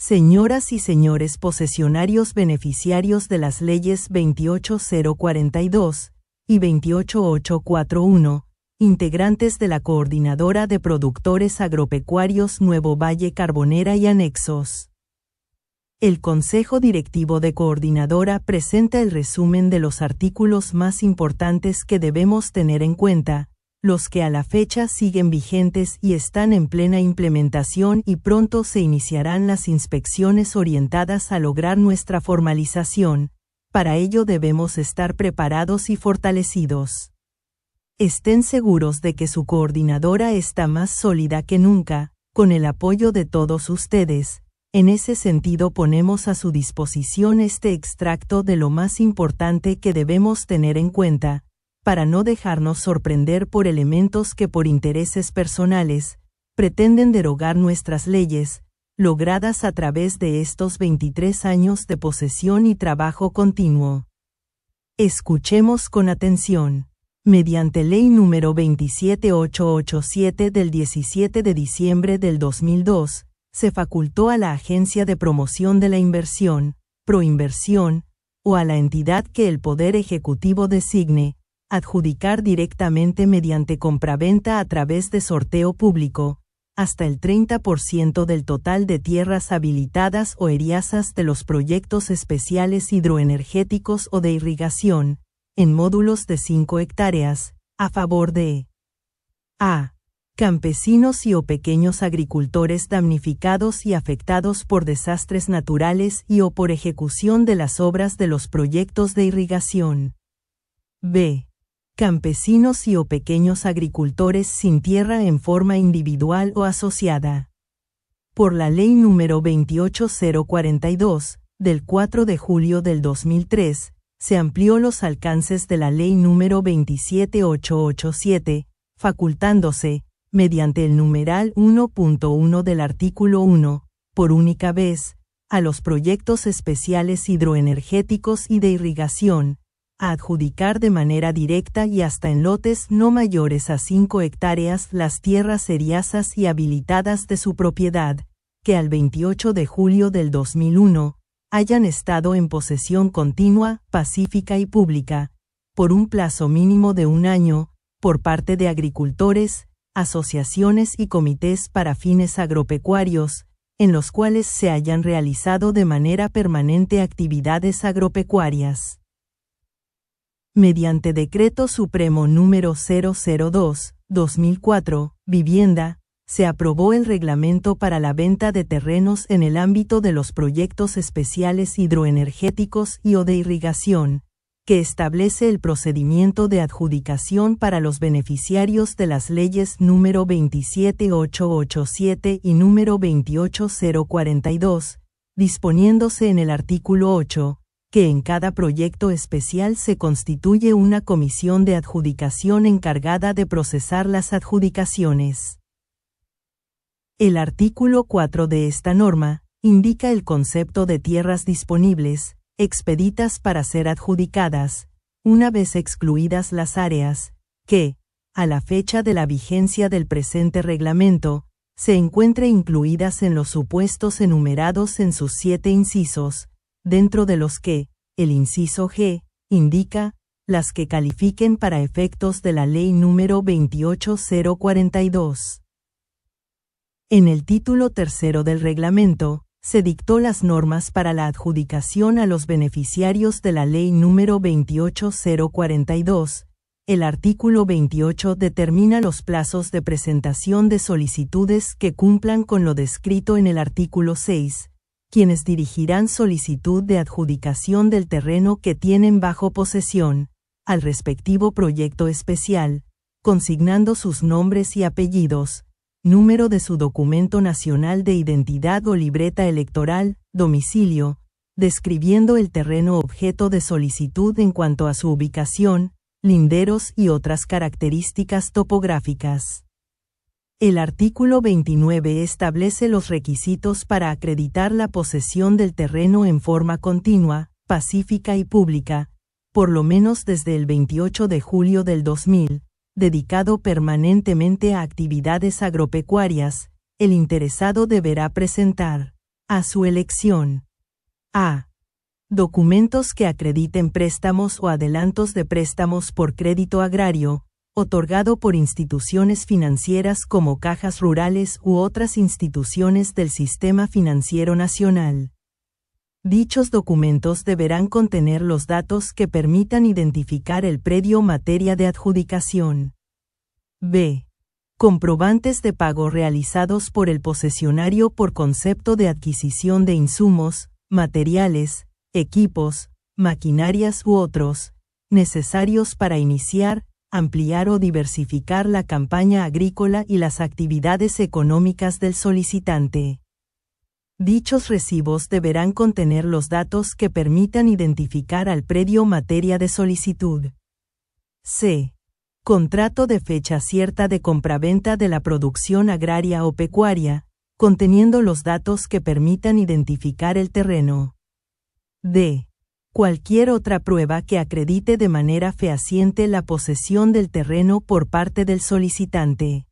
Señoras y señores posesionarios beneficiarios de las leyes 28042 y 28841, integrantes de la Coordinadora de Productores Agropecuarios Nuevo Valle Carbonera y anexos. El Consejo Directivo de Coordinadora presenta el resumen de los artículos más importantes que debemos tener en cuenta, los que a la fecha siguen vigentes y están en plena implementación, y pronto se iniciarán las inspecciones orientadas a lograr nuestra formalización. Para ello debemos estar preparados y fortalecidos. Estén seguros de que su coordinadora está más sólida que nunca, con el apoyo de todos ustedes. En ese sentido ponemos a su disposición este extracto de lo más importante que debemos tener en cuenta, para no dejarnos sorprender por elementos que por intereses personales, pretenden derogar nuestras leyes, logradas a través de estos 23 años de posesión y trabajo continuo. Escuchemos con atención. Mediante Ley número 27887 del 17 de diciembre del 2002, se facultó a la Agencia de Promoción de la Inversión, Proinversión, o a la entidad que el Poder Ejecutivo designe, adjudicar directamente mediante compraventa a través de sorteo público, hasta el 30% del total de tierras habilitadas o eriazas de los proyectos especiales hidroenergéticos o de irrigación, en módulos de 5 hectáreas, a favor de a. campesinos y o pequeños agricultores damnificados y afectados por desastres naturales y o por ejecución de las obras de los proyectos de irrigación. b. Campesinos y o pequeños agricultores sin tierra en forma individual o asociada. Por la Ley número 28042, del 4 de julio del 2003, se amplió los alcances de la Ley número 27887, facultándose, mediante el numeral 1.1 del artículo 1, por única vez, a los proyectos especiales hidroenergéticos y de irrigación, a adjudicar de manera directa y hasta en lotes no mayores a 5 hectáreas las tierras eriazas y habilitadas de su propiedad, que al 28 de julio del 2001, hayan estado en posesión continua, pacífica y pública, por un plazo mínimo de 1 año, por parte de agricultores, asociaciones y comités para fines agropecuarios, en los cuales se hayan realizado de manera permanente actividades agropecuarias. Mediante Decreto Supremo número 002/2004, Vivienda, se aprobó el reglamento para la venta de terrenos en el ámbito de los proyectos especiales hidroenergéticos y o de irrigación, que establece el procedimiento de adjudicación para los beneficiarios de las leyes número 27887 y número 28042, disponiéndose en el artículo 8, que en cada proyecto especial se constituye una comisión de adjudicación encargada de procesar las adjudicaciones. El artículo 4 de esta norma indica el concepto de tierras disponibles, expeditas para ser adjudicadas, una vez excluidas las áreas, que, a la fecha de la vigencia del presente reglamento, se encuentren incluidas en los supuestos enumerados en sus 7 incisos, dentro de los que, el inciso G, indica, las que califiquen para efectos de la Ley número 28042. En el título tercero del reglamento, se dictó las normas para la adjudicación a los beneficiarios de la Ley número 28042. El artículo 28 determina los plazos de presentación de solicitudes que cumplan con lo descrito en el artículo 6, quienes dirigirán solicitud de adjudicación del terreno que tienen bajo posesión, al respectivo proyecto especial, consignando sus nombres y apellidos, número de su documento nacional de identidad o libreta electoral, domicilio, describiendo el terreno objeto de solicitud en cuanto a su ubicación, linderos y otras características topográficas. El artículo 29 establece los requisitos para acreditar la posesión del terreno en forma continua, pacífica y pública, por lo menos desde el 28 de julio del 2000, dedicado permanentemente a actividades agropecuarias. El interesado deberá presentar a su elección. A. Documentos que acrediten préstamos o adelantos de préstamos por crédito agrario, otorgado por instituciones financieras como cajas rurales u otras instituciones del sistema financiero nacional. Dichos documentos deberán contener los datos que permitan identificar el predio materia de adjudicación. B. Comprobantes de pago realizados por el posesionario por concepto de adquisición de insumos, materiales, equipos, maquinarias u otros, necesarios para iniciar, ampliar o diversificar la campaña agrícola y las actividades económicas del solicitante. Dichos recibos deberán contener los datos que permitan identificar al predio materia de solicitud. C. Contrato de fecha cierta de compraventa de la producción agraria o pecuaria, conteniendo los datos que permitan identificar el terreno. D. Cualquier otra prueba que acredite de manera fehaciente la posesión del terreno por parte del solicitante.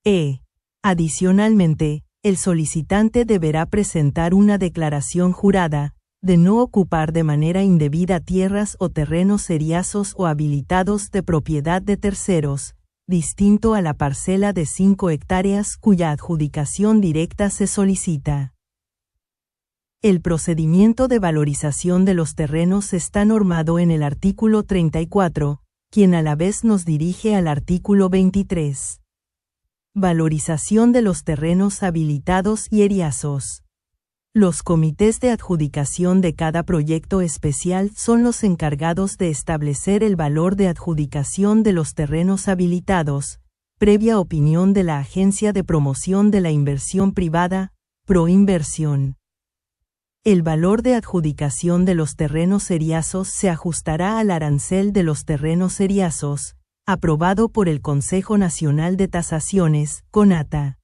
E. Adicionalmente, el solicitante deberá presentar una declaración jurada, de no ocupar de manera indebida tierras o terrenos seriazos o habilitados de propiedad de terceros, distinto a la parcela de 5 hectáreas cuya adjudicación directa se solicita. El procedimiento de valorización de los terrenos está normado en el artículo 34, quien a la vez nos dirige al artículo 23. Valorización de los terrenos habilitados y eriazos. Los comités de adjudicación de cada proyecto especial son los encargados de establecer el valor de adjudicación de los terrenos habilitados, previa opinión de la Agencia de Promoción de la Inversión Privada, Proinversión. El valor de adjudicación de los terrenos eriazos se ajustará al arancel de los terrenos eriazos, aprobado por el Consejo Nacional de Tasaciones, CONATA.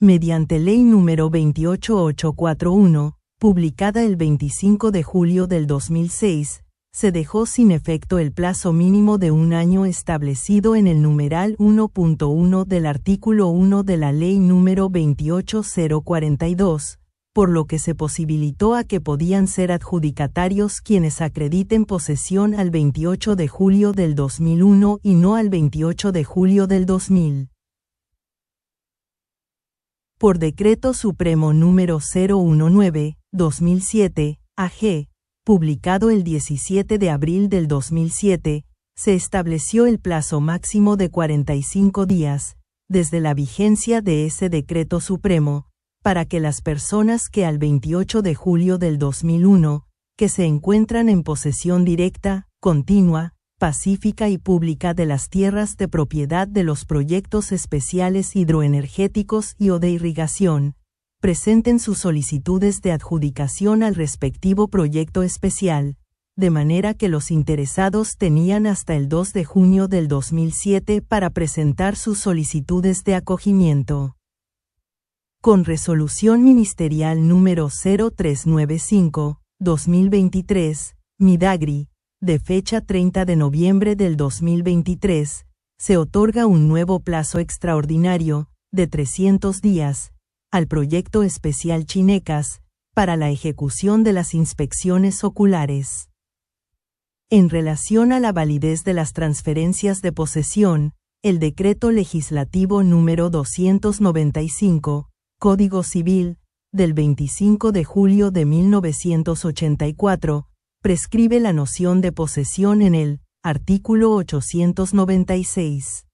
Mediante Ley número 28841, publicada el 25 de julio del 2006, se dejó sin efecto el plazo mínimo de un año establecido en el numeral 1.1 del artículo 1 de la Ley número 28042, por lo que se posibilitó a que podían ser adjudicatarios quienes acrediten posesión al 28 de julio del 2001 y no al 28 de julio del 2000. Por Decreto Supremo número 019/2007, AG, publicado el 17 de abril del 2007, se estableció el plazo máximo de 45 días, desde la vigencia de ese Decreto Supremo, para que las personas que al 28 de julio del 2001, que se encuentran en posesión directa, continua, pacífica y pública de las tierras de propiedad de los proyectos especiales hidroenergéticos y o de irrigación, presenten sus solicitudes de adjudicación al respectivo proyecto especial, de manera que los interesados tenían hasta el 2 de junio del 2007 para presentar sus solicitudes de acogimiento. Con resolución ministerial número 0395/2023, Midagri, de fecha 30 de noviembre del 2023, se otorga un nuevo plazo extraordinario, de 300 días, al proyecto especial Chinecas, para la ejecución de las inspecciones oculares. En relación a la validez de las transferencias de posesión, el Decreto Legislativo número 295, Código Civil, del 25 de julio de 1984, prescribe la noción de posesión en el artículo 896.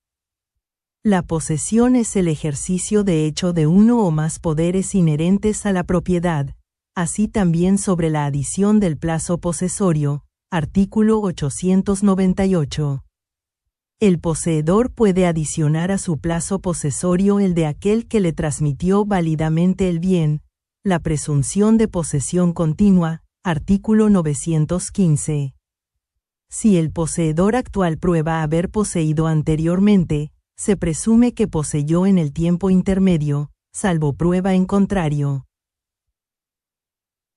La posesión es el ejercicio de hecho de uno o más poderes inherentes a la propiedad, así también sobre la adición del plazo posesorio, artículo 898. El poseedor puede adicionar a su plazo posesorio el de aquel que le transmitió válidamente el bien, la presunción de posesión continua, artículo 915. Si el poseedor actual prueba haber poseído anteriormente, se presume que poseyó en el tiempo intermedio, salvo prueba en contrario.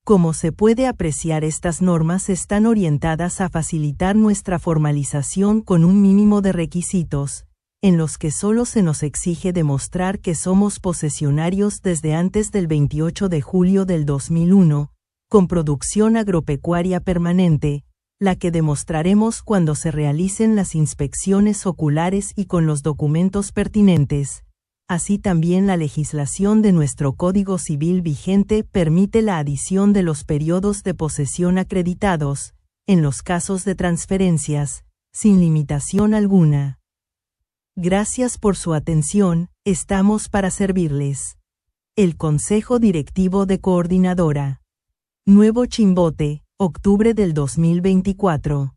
Como se puede apreciar, estas normas están orientadas a facilitar nuestra formalización con un mínimo de requisitos, en los que solo se nos exige demostrar que somos posesionarios desde antes del 28 de julio del 2001, con producción agropecuaria permanente, la que demostraremos cuando se realicen las inspecciones oculares y con los documentos pertinentes. Así también la legislación de nuestro Código Civil vigente permite la adición de los periodos de posesión acreditados, en los casos de transferencias, sin limitación alguna. Gracias por su atención, estamos para servirles. El Consejo Directivo de Coordinadora. Nuevo Chimbote, octubre del 2024.